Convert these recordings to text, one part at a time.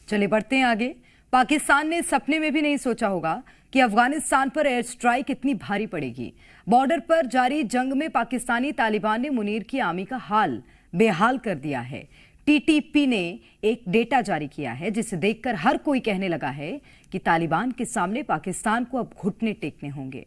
चलिए बढ़ते हैं आगे। पाकिस्तान ने सपने में भी नहीं सोचा होगा कि अफगानिस्तान पर एयर स्ट्राइक इतनी भारी पड़ेगी। बॉर्डर पर जारी जंग में पाकिस्तानी तालिबान ने मुनीर की आर्मी का हाल बेहाल कर दिया है। टीटीपी ने एक डेटा जारी किया है जिसे देखकर हर कोई कहने लगा है कि तालिबान के सामने पाकिस्तान को अब घुटने टेकने होंगे।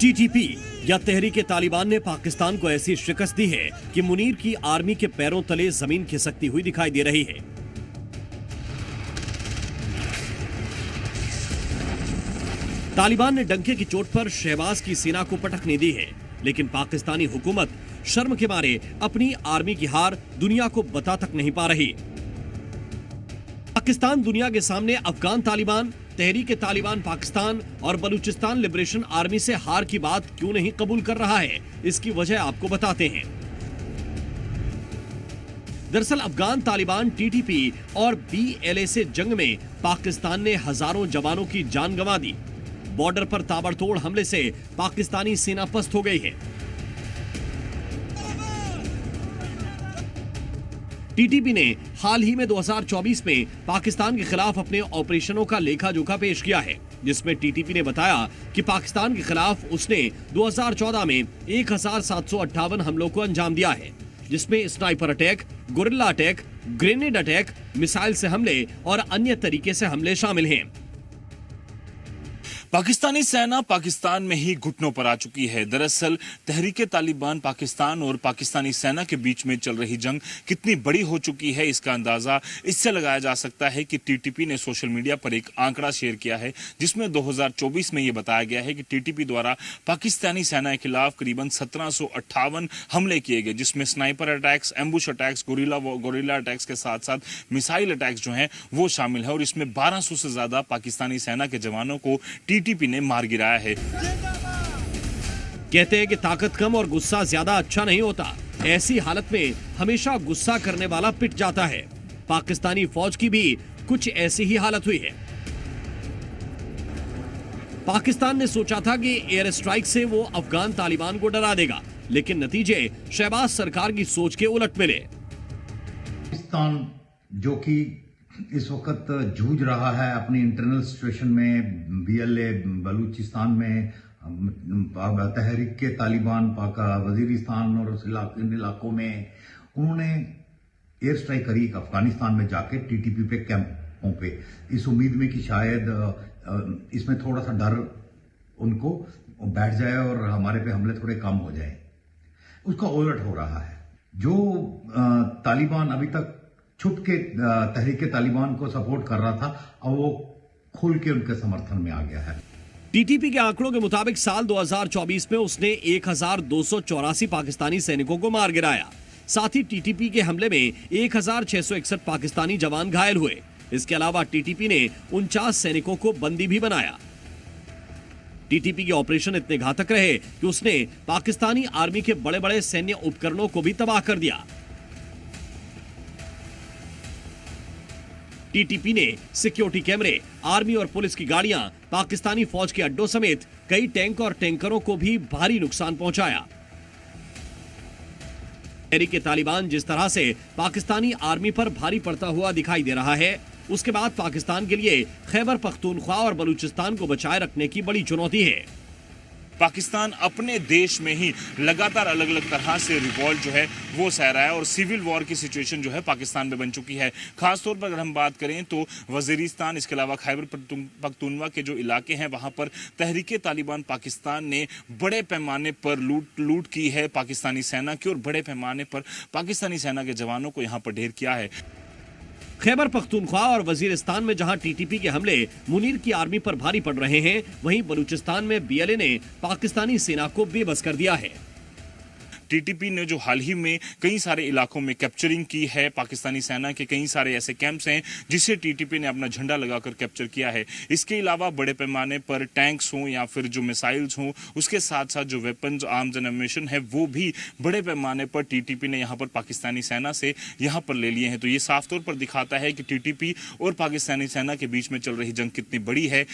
टीटीपी या तहरीके तालिबान ने पाकिस्तान को ऐसी शिकस्त दी है कि मुनीर की आर्मी के पैरों तले जमीन खिसकती हुई दिखाई दे रही है। तालिबान ने डंके की चोट पर शहबाज की सेना को पटकने दी है, लेकिन पाकिस्तानी हुकूमत शर्म के मारे अपनी आर्मी की हार दुनिया को बता तक नहीं पा रही। पाकिस्तान दुनिया के सामने अफगान तालिबान, तहरीके तालिबान पाकिस्तान और बलूचिस्तान लिबरेशन आर्मी से हार की बात क्यों नहीं कबूल कर रहा है, इसकी वजह आपको बताते हैं। दरअसल अफगान तालिबान टीटीपी और बीएलए से जंग में पाकिस्तान ने हजारों जवानों की जान गंवा दी। बॉर्डर पर ताबड़तोड़ हमले से पाकिस्तानी सेना पस्त हो गई है। टीटीपी ने हाल ही में 2024 में पाकिस्तान के खिलाफ अपने ऑपरेशनों का लेखा जोखा पेश किया है, जिसमें टीटीपी ने बताया कि पाकिस्तान के खिलाफ उसने 2014 में 1758 हमलों को अंजाम दिया है, जिसमें sniper attack, gorilla attack, grenade attack, missile से हमले और अन्य तरीके से हमले शामिल हैं। पाकिस्तानी सेना पाकिस्तान में ही घुटनों पर आ चुकी है। दरअसल तहरीके तालिबान पाकिस्तान और पाकिस्तानी सेना के बीच में चल रही जंग कितनी बड़ी हो चुकी है, इसका अंदाजा इससे लगाया जा सकता है कि टीटीपी ने सोशल मीडिया पर एक आंकड़ा शेयर किया है, जिसमें 2024 में यह बताया गया है कि टीटीपी द्वारा पाकिस्तानी सेना के खिलाफ करीबन 1758 हमले किए गए, जिसमें sniper attacks, ambush attacks, gorilla attacks के साथ साथ मिसाइल अटैक्स जो हैं वो शामिल है। और इसमें 1200 से ज्यादा पाकिस्तानी सेना के जवानों को टीटीपी ने मार गिराया है। कहते हैं कि ताकत कम और गुस्सा ज्यादा अच्छा नहीं होता। ऐसी हालत में हमेशा गुस्सा करने वाला पिट जाता है। पाकिस्तानी फौज की भी कुछ ऐसी ही हालत हुई है। पाकिस्तान ने सोचा था कि एयर स्ट्राइक से वो अफगान तालिबान को डरा देगा, लेकिन नतीजे शहबाज सरकार की सोच के उलट मिले। पाकिस्तान जो कि इस वक्त जूझ रहा है अपनी इंटरनल सिचुएशन में, बीएलए बलूचिस्तान में, तहरीक के तालिबान वजीरिस्तान और उस इन इलाकों में उन्होंने एयर स्ट्राइक करी अफगानिस्तान में जाके टीटीपी पे कैंपों पे, इस उम्मीद में कि शायद इसमें थोड़ा सा डर उनको बैठ जाए और हमारे पे हमले थोड़े कम हो जाए। उसका उलट हो रहा है। जो तालिबान अभी तक छुप के तहरीके तालिबान को सपोर्ट कर रहा था, अब वो खुल के उनके समर्थन में आ गया है। टीटीपी के आंकड़ों के मुताबिक साल 2024 में उसने 1284 पाकिस्तानी सैनिकों को मार गिराया। साथ ही टीटीपी के हमले में 1661 पाकिस्तानी जवान घायल हुए। इसके अलावा टीटीपी ने 49 सैनिकों को बंदी भी बनाया। टीटीपी के ऑपरेशन इतने घातक रहे कि उसने पाकिस्तानी आर्मी के बड़े बड़े सैन्य उपकरणों को भी तबाह कर दिया। टीटीपी ने सिक्योरिटी कैमरे, आर्मी और पुलिस की गाड़ियां, पाकिस्तानी फौज के अड्डों समेत कई टैंक और टैंकरों को भी भारी नुकसान पहुंचाया। तहरीके तालिबान जिस तरह से पाकिस्तानी आर्मी पर भारी पड़ता हुआ दिखाई दे रहा है, उसके बाद पाकिस्तान के लिए खैबर पख्तूनख्वा और बलूचिस्तान को बचाए रखने की बड़ी चुनौती है। पाकिस्तान अपने देश में ही लगातार अलग अलग तरह से रिवॉल्ट जो है वो सह रहा है और सिविल वॉर की सिचुएशन जो है पाकिस्तान में बन चुकी है। खासतौर पर अगर हम बात करें तो वजीरिस्तान, इसके अलावा खैबर पख्तूनख्वा के जो इलाके हैं वहां पर तहरीके तालिबान पाकिस्तान ने बड़े पैमाने पर लूट की है पाकिस्तानी सेना की, और बड़े पैमाने पर पाकिस्तानी सेना के जवानों को यहाँ पर ढेर किया है। खैबर पख्तूनख्वा और वजीरिस्तान में जहां टीटीपी के हमले मुनीर की आर्मी पर भारी पड़ रहे हैं, वहीं बलूचिस्तान में बीएलए ने पाकिस्तानी सेना को बेबस कर दिया है। टीटीपी ने जो हाल ही में कई सारे इलाकों में कैप्चरिंग की है, पाकिस्तानी सेना के कई सारे ऐसे कैंप्स हैं जिसे टीटीपी ने अपना झंडा लगाकर कैप्चर किया है। इसके अलावा बड़े पैमाने पर टैंक्स हों या फिर जो मिसाइल्स हों, उसके साथ साथ जो वेपन्स, आर्म्स एंड एम्यूनिशन है वो भी बड़े पैमाने पर टीटीपी ने यहाँ पर पाकिस्तानी सेना से यहाँ पर ले लिए हैं। तो ये साफ तौर पर दिखाता है कि टीटीपी और पाकिस्तानी सेना के बीच में चल रही जंग कितनी बड़ी है।